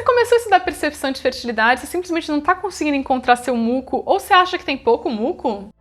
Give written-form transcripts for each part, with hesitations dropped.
Você começou a estudar percepção de fertilidade, você simplesmente não está conseguindo encontrar seu muco, ou você acha que tem pouco muco?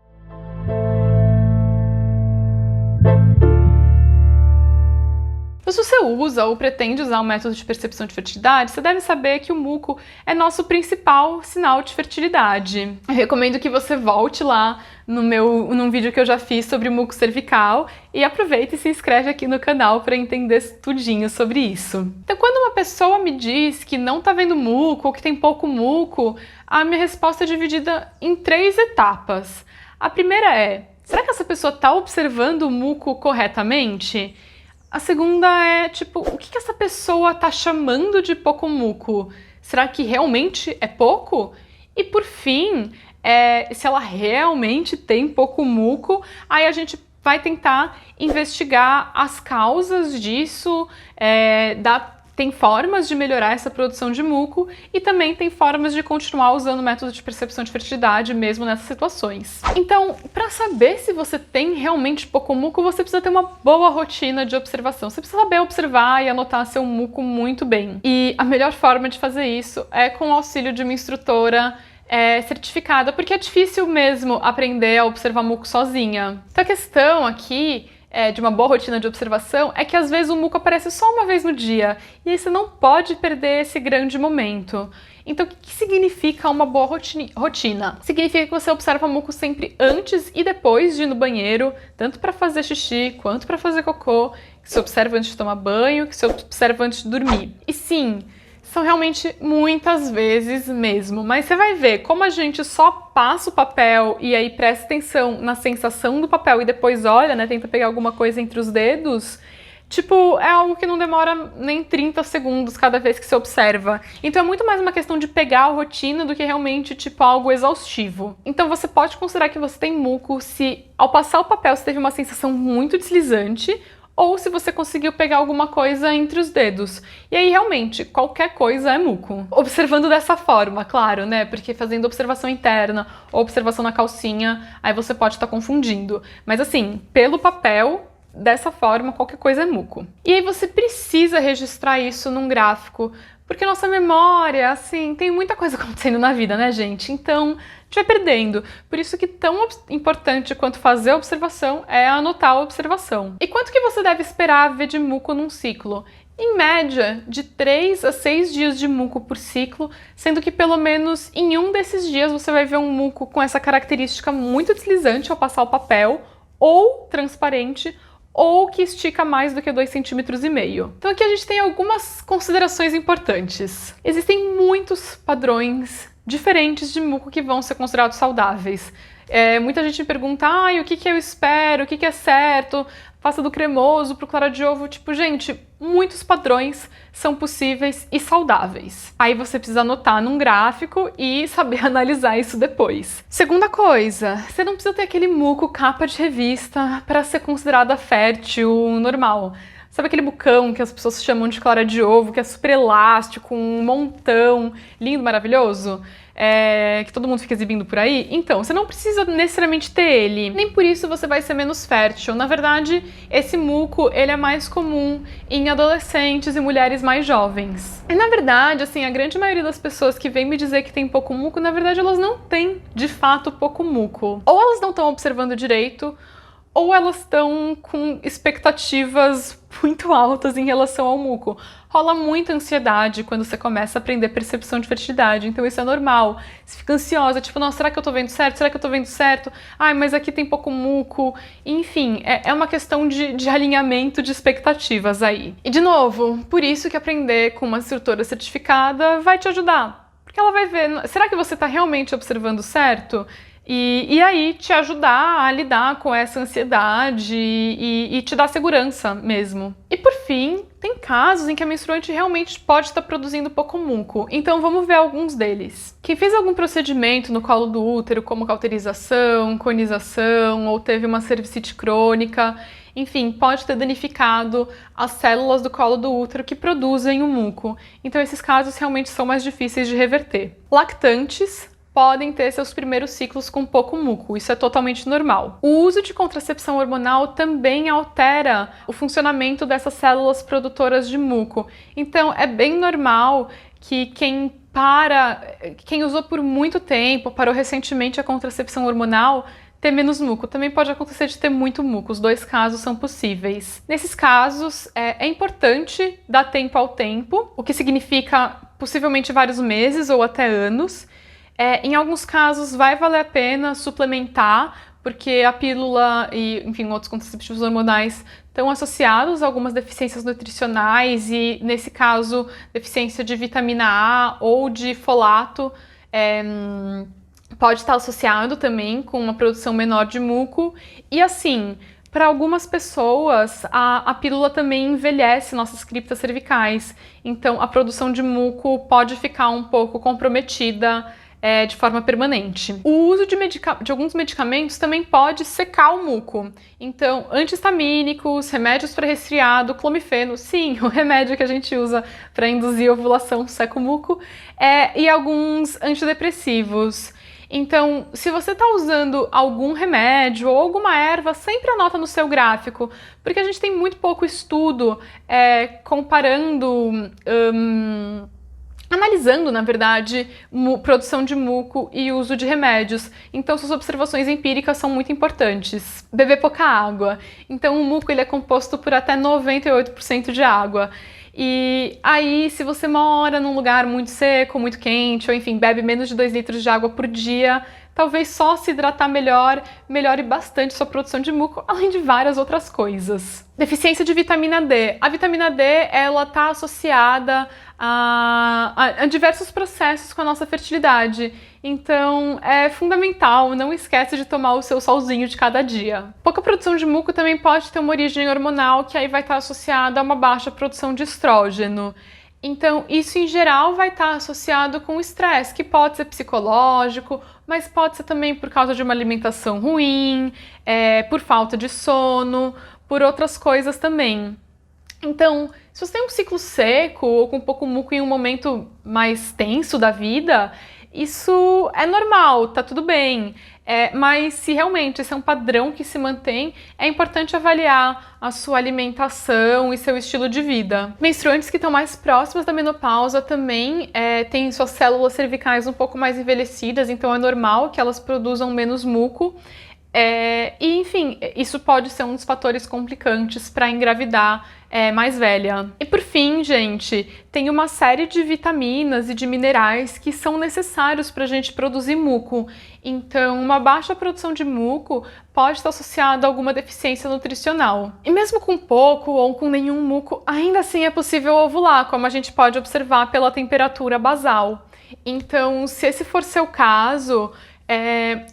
Se você usa ou pretende usar o método de percepção de fertilidade, você deve saber que o muco é nosso principal sinal de fertilidade. Eu recomendo que você volte lá num vídeo que eu já fiz sobre o muco cervical e aproveita e se inscreve aqui no canal para entender tudinho sobre isso. Então, quando uma pessoa me diz que não está vendo muco ou que tem pouco muco, a minha resposta é dividida em 3 etapas. A primeira é: será que essa pessoa está observando o muco corretamente? A segunda é, o que essa pessoa tá chamando de pouco muco? Será que realmente é pouco? E por fim, se ela realmente tem pouco muco, aí a gente vai tentar investigar as causas disso, tem formas de melhorar essa produção de muco e também tem formas de continuar usando o método de percepção de fertilidade mesmo nessas situações. Então, para saber se você tem realmente pouco muco, você precisa ter uma boa rotina de observação. Você precisa saber observar e anotar seu muco muito bem. E a melhor forma de fazer isso é com o auxílio de uma instrutora certificada, porque é difícil mesmo aprender a observar muco sozinha. Então a questão aqui de uma boa rotina de observação é que às vezes o muco aparece só uma vez no dia e aí você não pode perder esse grande momento. Então o que significa uma boa rotina? Significa que você observa o muco sempre antes e depois de ir no banheiro, tanto para fazer xixi quanto para fazer cocô, que você observa antes de tomar banho, que você observa antes de dormir. E sim, são realmente muitas vezes mesmo, mas você vai ver como a gente só passa o papel e aí presta atenção na sensação do papel e depois olha, né, tenta pegar alguma coisa entre os dedos, é algo que não demora nem 30 segundos cada vez que você observa. Então é muito mais uma questão de pegar a rotina do que realmente, algo exaustivo. Então você pode considerar que você tem muco se ao passar o papel você teve uma sensação muito deslizante, ou se você conseguiu pegar alguma coisa entre os dedos. E aí, realmente, qualquer coisa é muco. Observando dessa forma, claro, né? Porque fazendo observação interna ou observação na calcinha, aí você pode estar confundindo. Mas assim, pelo papel, dessa forma, qualquer coisa é muco. E aí você precisa registrar isso num gráfico, porque nossa memória, assim, tem muita coisa acontecendo na vida, né, gente? Então, a gente vai perdendo. Por isso que tão importante quanto fazer a observação é anotar a observação. E quanto que você deve esperar ver de muco num ciclo? Em média, de 3 a 6 dias de muco por ciclo, sendo que pelo menos em um desses dias você vai ver um muco com essa característica muito deslizante ao passar o papel, ou transparente, ou que estica mais do que 2,5 centímetros. Então aqui a gente tem algumas considerações importantes. Existem muitos padrões diferentes de muco que vão ser considerados saudáveis. Muita gente me pergunta, o que eu espero, o que é certo, passa do cremoso pro clara de ovo. Gente, muitos padrões são possíveis e saudáveis. Aí você precisa anotar num gráfico e saber analisar isso depois. Segunda coisa, você não precisa ter aquele muco capa de revista para ser considerada fértil normal. Sabe aquele mucão que as pessoas chamam de clara de ovo, que é super elástico, um montão, lindo, maravilhoso? Que todo mundo fica exibindo por aí? Então, você não precisa necessariamente ter ele. Nem por isso você vai ser menos fértil. Na verdade, esse muco, ele é mais comum em adolescentes e mulheres mais jovens. E na verdade, assim, a grande maioria das pessoas que vem me dizer que tem pouco muco, na verdade elas não têm, de fato, pouco muco. Ou elas não estão observando direito, ou elas estão com expectativas muito altas em relação ao muco. Rola muita ansiedade quando você começa a aprender percepção de fertilidade, então isso é normal. Você fica ansiosa, nossa, será que eu tô vendo certo? Será que eu tô vendo certo? Mas aqui tem pouco muco. Enfim, é uma questão de alinhamento de expectativas aí. E de novo, por isso que aprender com uma instrutora certificada vai te ajudar. Porque ela vai ver, será que você tá realmente observando certo? E aí te ajudar a lidar com essa ansiedade e te dar segurança mesmo. E por fim, tem casos em que a menstruante realmente pode estar produzindo pouco muco, então vamos ver alguns deles. Quem fez algum procedimento no colo do útero, como cauterização, conização, ou teve uma cervicite crônica, enfim, pode ter danificado as células do colo do útero que produzem o muco. Então esses casos realmente são mais difíceis de reverter. Lactantes podem ter seus primeiros ciclos com pouco muco, isso é totalmente normal. O uso de contracepção hormonal também altera o funcionamento dessas células produtoras de muco, então é bem normal que quem usou por muito tempo, parou recentemente a contracepção hormonal, ter menos muco. Também pode acontecer de ter muito muco, os dois casos são possíveis. Nesses casos, é importante dar tempo ao tempo, o que significa possivelmente vários meses ou até anos. Em alguns casos, vai valer a pena suplementar, porque a pílula e, enfim, outros contraceptivos hormonais estão associados a algumas deficiências nutricionais e, nesse caso, deficiência de vitamina A ou de folato pode estar associado também com uma produção menor de muco. E assim, para algumas pessoas, a pílula também envelhece nossas criptas cervicais, então a produção de muco pode ficar um pouco comprometida de forma permanente. O uso de alguns medicamentos também pode secar o muco. Então, anti-histamínicos, remédios para resfriado, clomifeno, sim, o remédio que a gente usa para induzir ovulação seca o muco, e alguns antidepressivos. Então, se você está usando algum remédio ou alguma erva, sempre anota no seu gráfico, porque a gente tem muito pouco estudo comparando, analisando, na verdade, produção de muco e uso de remédios. Então, suas observações empíricas são muito importantes. Beber pouca água. Então, o muco ele é composto por até 98% de água. E aí, se você mora num lugar muito seco, muito quente, ou enfim, bebe menos de 2 litros de água por dia, talvez só se hidratar melhor melhore bastante sua produção de muco, além de várias outras coisas. Deficiência de vitamina D. A vitamina D, ela está associada a diversos processos com a nossa fertilidade. Então, é fundamental, não esquece de tomar o seu solzinho de cada dia. Pouca produção de muco também pode ter uma origem hormonal, que aí vai estar associada a uma baixa produção de estrógeno. Então, isso em geral vai estar associado com estresse, que pode ser psicológico, mas pode ser também por causa de uma alimentação ruim, por falta de sono, por outras coisas também. Então, se você tem um ciclo seco ou com pouco muco em um momento mais tenso da vida, isso é normal, tá tudo bem. Mas se realmente esse é um padrão que se mantém, é importante avaliar a sua alimentação e seu estilo de vida. Menstruantes que estão mais próximas da menopausa também têm suas células cervicais um pouco mais envelhecidas, então é normal que elas produzam menos muco. E, enfim, isso pode ser um dos fatores complicantes para engravidar mais velha. E por fim, gente, tem uma série de vitaminas e de minerais que são necessários para a gente produzir muco. Então, uma baixa produção de muco pode estar associada a alguma deficiência nutricional. E mesmo com pouco ou com nenhum muco, ainda assim é possível ovular, como a gente pode observar pela temperatura basal. Então, se esse for seu caso,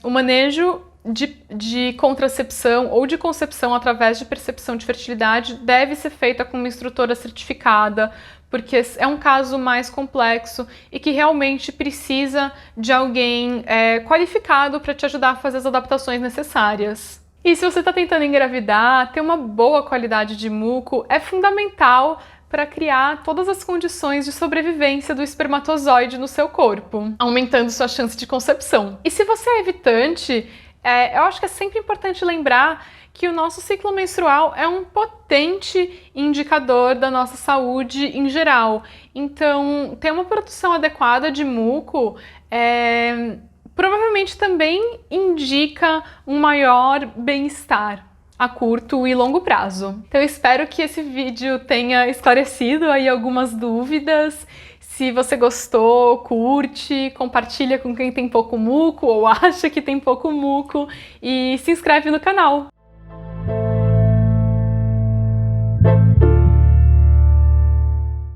o manejo de contracepção ou de concepção através de percepção de fertilidade deve ser feita com uma instrutora certificada, porque é um caso mais complexo e que realmente precisa de alguém qualificado para te ajudar a fazer as adaptações necessárias. E se você está tentando engravidar, ter uma boa qualidade de muco é fundamental para criar todas as condições de sobrevivência do espermatozoide no seu corpo, aumentando sua chance de concepção. E se você é evitante, eu acho que é sempre importante lembrar que o nosso ciclo menstrual é um potente indicador da nossa saúde em geral. Então, ter uma produção adequada de muco provavelmente também indica um maior bem-estar a curto e longo prazo. Então, eu espero que esse vídeo tenha esclarecido aí algumas dúvidas. Se você gostou, curte, compartilha com quem tem pouco muco ou acha que tem pouco muco e se inscreve no canal.